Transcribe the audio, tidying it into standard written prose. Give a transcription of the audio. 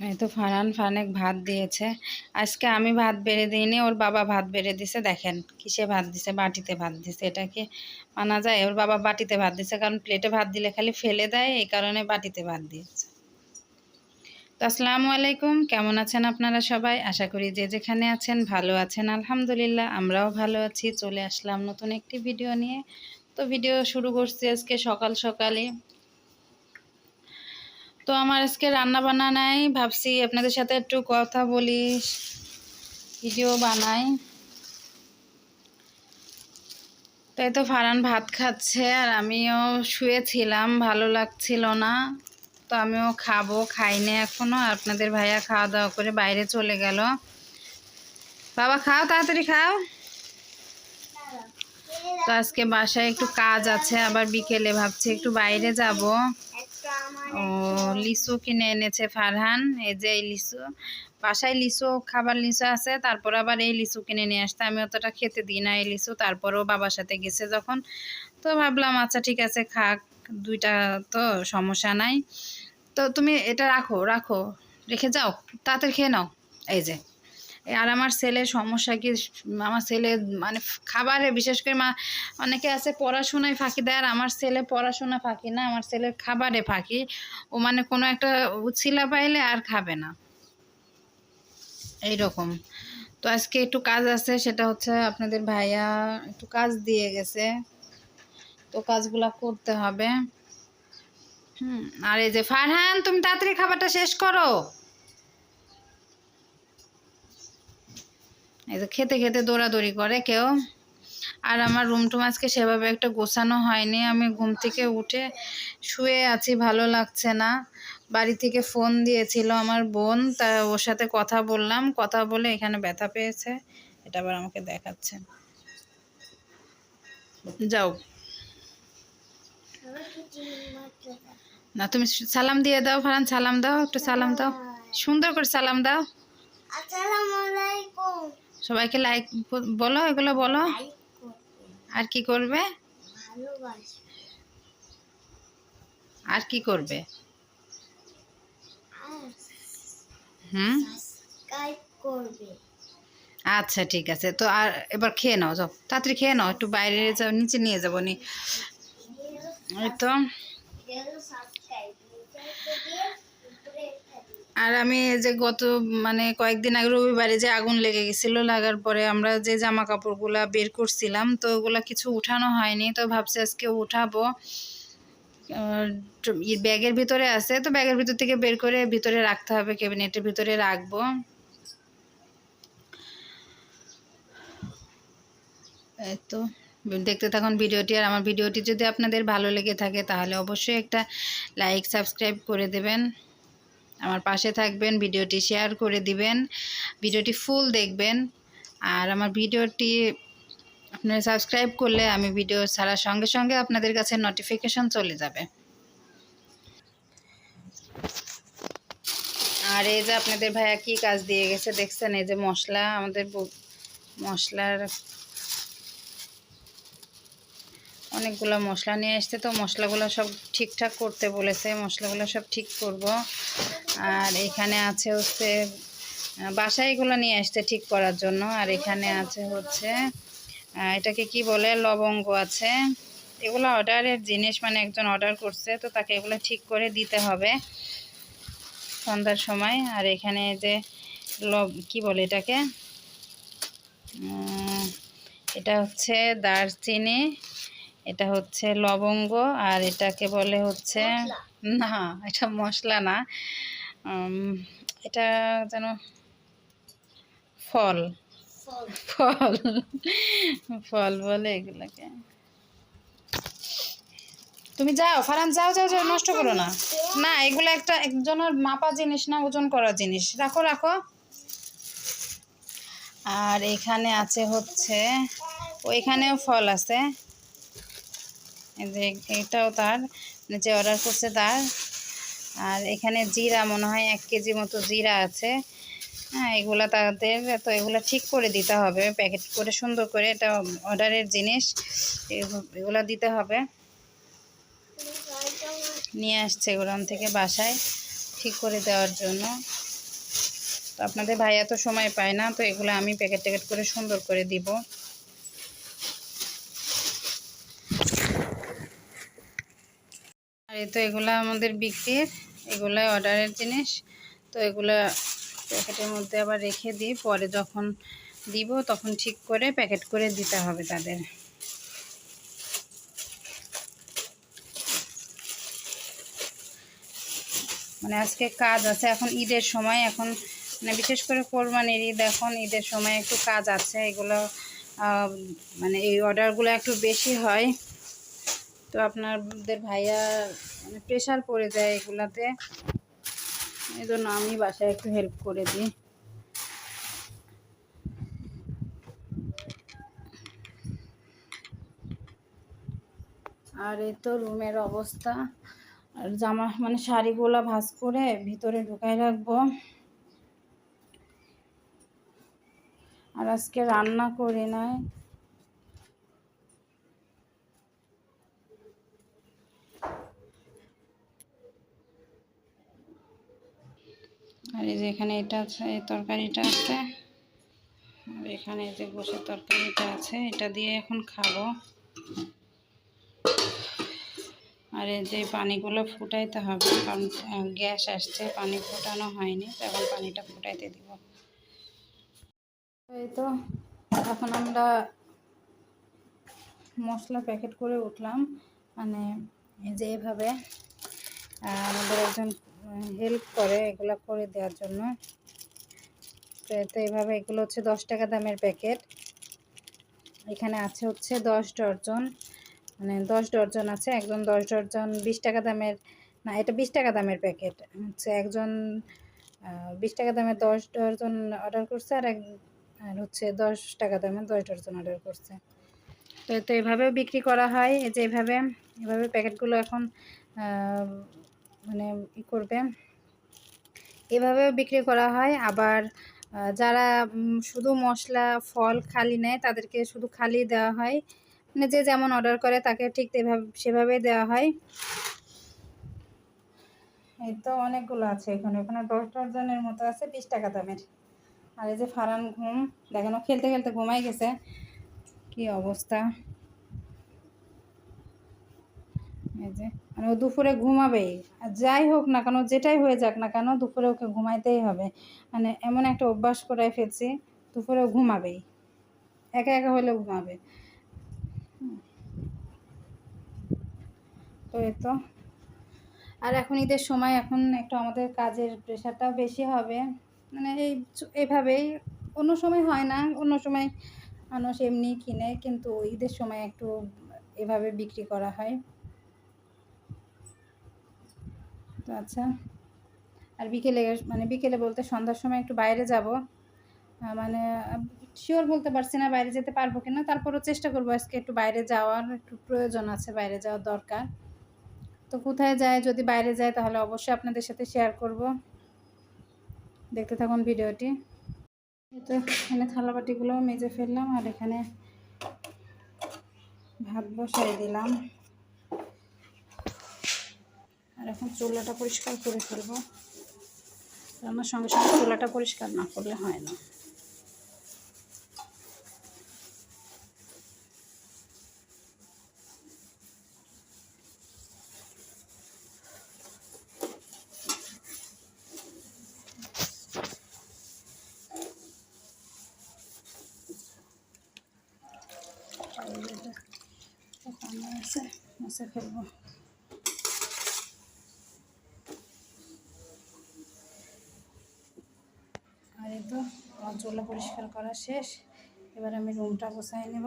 এই তো ফারহান ফানেক ভাত দিয়েছে। আজকে আমি ভাত বেড়ে দিইনি, ওর বাবা ভাত বেড়ে দিছে। দেখেন কিসে ভাত দিছে, বাটিতে ভাত দিছে। এটা কি মানা যায়? ওর বাবা বাটিতে ভাত দিছে, কারণ প্লেটে ভাত দিলে খালি ফেলে দেয়, এই কারণে বাটিতে ভাত দিয়েছে। তো আসসালামু আলাইকুম, কেমন আছেন আপনারা সবাই? আশা করি যে যেখানে আছেন ভালো আছেন। আলহামদুলিল্লাহ আমরাও ভালো আছি। চলে আসলাম নতুন একটি ভিডিও নিয়ে। তো ভিডিও শুরু করছি আজকে সকাল সকালে। তো আমার আজকে রান্না বান্না নাই, ভাবছি আপনাদের সাথে একটু কথা বলি, ভিডিও বানাই। তাই তো ফারহান ভাত খাচ্ছে আর আমিও শুয়েছিলাম, ভালো লাগছিল না। তো আমিও খাবো, খাইনি এখনো। আর আপনাদের ভাইয়া খাওয়া দাওয়া করে বাইরে চলে গেল। বাবা খাও, তাড়াতাড়ি খাও। তো আজকে বাসায় একটু কাজ আছে, আবার বিকেলে ভাবছি একটু বাইরে যাব। ও লিচু কিনে এনেছে ফারহান, এই যে এই লিচু। বাসায় লিচু, খাবার লিচু আছে, তারপর আবার এই লিচু কিনে নিয়ে আসতে। আমি অতটা খেতে দিই না এই লিচু, তারপরেও বাবার সাথে গেছে যখন, তো ভাবলাম আচ্ছা ঠিক আছে খাক, দুইটা তো সমস্যা নাই। তো তুমি এটা রাখো রাখো, রেখে যাও, তাড়াতাড়ি খেয়ে নাও। এই যে আর আমার ছেলের সমস্যা কি, আমার ছেলে মানে খাবারে বিশেষ করে অনেকে আছে পড়াশোনায় ফাঁকি দেয়, আর আমার ছেলে পড়াশোনা ফাঁকি না, আমার ছেলের খাবারে ফাঁকি। ও মানে কোনো একটা উছিলা পাইলে আর খাবে না, এইরকম। তো আজকে একটু কাজ আছে, সেটা হচ্ছে আপনাদের ভাইয়া একটু কাজ দিয়ে গেছে, তো কাজগুলা করতে হবে। আর এই যে ফারহান, তুমি তাড়াতাড়ি খাবারটা শেষ করো। এই যে খেতে খেতে দৌড়াদৌড়ি করে কেউ। আর আমার রুম টুম আজকে সেভাবে একটা গোছানো হয়নি, আমি ঘুম থেকে উঠে শুয়ে আছি, ভালো লাগছে না। বাড়ি থেকে ফোন দিয়েছিল আমার বোন, তা ওর সাথে কথা বললাম, কথা বলে এখানে ব্যথা পেয়েছে, এটা আবার আমাকে দেখাচ্ছে। যাও না, তুমি সালাম দিয়ে দাও ফারহান, সালাম দাও, একটু সালাম দাও, সুন্দর করে সালাম দাও। সবাইকে লাইক বলো, এগুলো বলো। আর কি করবে? আর কি করবে? আচ্ছা ঠিক আছে। তো আর এবার খেয়ে নাও, যাও তাড়াতাড়ি খেয়ে নাও, একটু বাইরে যাও, নিচে নিয়ে যাবো নি। এই তো। আর আমি যে গত মানে কয়েকদিন আগে রবিবারে যে আগুন লেগে গেছিলো, লাগার পরে আমরা যে জামা কাপড়গুলা বের করছিলাম, তো ওগুলা কিছু উঠানো হয়নি, তো ভাবছি আজকে উঠাবো। ব্যাগের ভিতরে আছে, তো ব্যাগের ভিতর থেকে বের করে ভিতরে রাখতে হবে, ক্যাবিনেটের ভিতরে রাখবো। এই তো দেখতে থাকুন ভিডিওটি। আর আমার ভিডিওটি যদি আপনাদের ভালো লেগে থাকে তাহলে অবশ্যই একটা লাইক সাবস্ক্রাইব করে দেবেন, আমার পাশে থাকবেন, ভিডিওটি শেয়ার করে দিবেন, ভিডিওটি ফুল দেখবেন। আর আমার ভিডিওটি আপনারা সাবস্ক্রাইব করলে আমি ভিডিও ছাড়ার সঙ্গে সঙ্গে আপনাদের কাছে নোটিফিকেশন চলে যাবে। আর এই যে আপনাদের ভাইয়া কি কাজ দিয়ে গেছে দেখছেন, এই যে মশলা, আমাদের মশলার অনেকগুলো মশলা নিয়ে আসছে, তো মশলাগুলো সব ঠিকঠাক করতে বলেছে, মশলাগুলো সব ঠিক করব। আর এখানে আছে হচ্ছে বাসায় এগুলো নিয়ে আসছে ঠিক করার জন্য। আর এখানে আছে হচ্ছে এটাকে কি বলে, লবঙ্গ আছে। এগুলো অর্ডারের জিনিস, মানে একজন অর্ডার করছে, তো তাকে এগুলো ঠিক করে দিতে হবে সন্ধ্যার সময়। আর এখানে যে কি বলে এটাকে, এটা হচ্ছে দারচিনি, এটা হচ্ছে লবঙ্গ, আর এটাকে বলে হচ্ছে, না এটা মশলা না, এটা যেন ফল, ফল ফল বলে এগুলোকে। তুমি যাও ফারহান, যাও যাও যাও, নষ্ট করো না। না এগুলো একটা একজনের মাপা জিনিস না, ওজন করা জিনিস, রাখো রাখো। আর এখানে আছে হচ্ছে, ওইখানেও ফল আছে, যে এটাও তার, যে অর্ডার করছে তার। আর এখানে জিরা, মনে হয় 1 কেজি মতো জিরা আছে। হ্যাঁ এগুলা তাদের, তো এগুলো ঠিক করে দিতে হবে প্যাকেট করে সুন্দর করে, এটা অর্ডারের জিনিস, এগুলো দিতে হবে। নিয়ে আসছে গোডাউন থেকে বাসায় ঠিক করে দেওয়ার জন্য। তো আপনাদের ভাইয়া তো সময় পায় না, তো এগুলো আমি প্যাকেট ট্যাকেট করে সুন্দর করে দিব। আর এই তো এগুলা আমাদের বিক্রির, এগুলা অর্ডারের জিনিস। তো এগুলা প্যাকেটের মধ্যে আবার রেখে দিই, পরে যখন দিব তখন ঠিক করে প্যাকেট করে দিতে হবে তাদের। মানে আজকে কাজ আছে, এখন ঈদের সময়, এখন মানে বিশেষ করে কোরবানির ঈদ, এখন ঈদের সময় একটু কাজ আছে। এগুলো মানে এই অর্ডারগুলো একটু বেশি হয়, তো আপনাদের ভাইয়া মানে প্রেশার পড়ে যায় এগুলাতে, এই জন্য আমি বাসায় একটু হেল্প করে দিই। আর এই তো রুমের অবস্থা, আর জামা মানে শাড়িগুলো ভাঁজ করে ভিতরে ঢুকাই রাখবো। আর আজকে রান্না করি নাই, আর এই যে এখানে এটা আছে, এই তরকারিটা আছে, আর এখানে এই যে গোশের তরকারিটা আছে, এটা দিয়ে এখন খাবো। আর এই যে পানিগুলো ফুটাইতে হবে, কারণ গ্যাস আসছে, পানি ফোটানো হয়নি, তো এখন পানিটা ফুটাইতে দিব। এই তো এখন আমরা মশলা প্যাকেট করে উঠলাম, মানে এই যে এভাবে আমাদের একজন হেল্প করে এগুলো করে দেওয়ার জন্য। তো এইভাবে এগুলো হচ্ছে 10 টাকা দামের প্যাকেট, এখানে আছে হচ্ছে 10 ডর্জন, মানে 10 ডর্জন আছে, একজন 10 ডর্জন 20 টাকা দামের, না এটা 20 টাকা দামের প্যাকেট হচ্ছে, একজন 20 টাকা দামের 10 ডর্জন অর্ডার করছে, আর হচ্ছে 10 টাকা দামের 10 ডর্জন অর্ডার করছে। তো এভাবেও বিক্রি করা হয়, এই যে এভাবে প্যাকেটগুলো এখন মানে করবে, এভাবেও বিক্রি করা হয়। আবার যারা শুধু মশলা ফল খালি নেয় তাদেরকে শুধু খালি দেওয়া হয়, মানে যে যেমন অর্ডার করে তাকে ঠিক সেভাবেই দেওয়া হয়। এই তো অনেকগুলো আছে এখানে 10 ডজনের মতো আছে 20 টাকা দামের। আর এই যে ফারান ঘুম, দেখেন খেলতে খেলতে ঘুমাই গেছে, কি অবস্থা। এই যে মানে ও দুপুরে ঘুমাবেই, আর যাই হোক না কেন, যেটাই হয়ে যাক না কেন, দুপুরে ওকে ঘুমাইতেই হবে। মানে এমন একটা অভ্যাস করাই ফেলছি, দুপুরেও ঘুমাবেই, একা একা হলেও ঘুমাবে। তো এই তো, আর এখন ঈদের সময়, এখন একটু আমাদের কাজের প্রেশারটাও বেশি হবে, মানে এইভাবেই। অন্য সময় হয় না, অন্য সময় মানুষ এমনি কিনে, কিন্তু ঈদের সময় একটু এভাবে বিক্রি করা হয়। তো আচ্ছা, আর বিকেলে বলতে সন্ধ্যার সময় একটু বাইরে যাব, মানে শিওর বলতে পারছি না বাইরে যেতে পারবো কিনা, তারপরও চেষ্টা করবো আজকে একটু বাইরে যাওয়ার, একটু প্রয়োজন আছে, বাইরে যাওয়ার দরকার। তো কোথায় যায়, যদি বাইরে যায় তাহলে অবশ্যই আপনাদের সাথে শেয়ার করব, দেখতে থাকুন ভিডিওটি। তো এখানে থালাবাটিগুলো মেজে ফেললাম, আর এখানে ভাত বসাই দিলাম, আর এখন চুলাটা পরিষ্কার করে ফেলবো, রান্নার সঙ্গে সঙ্গে চুলাটা পরিষ্কার না করলে হয় না। মুছে ফেলবো। আর এই তো আমার চুলা পরিষ্কার করা শেষ, এবার আমি রুমটা গোছাই নেব।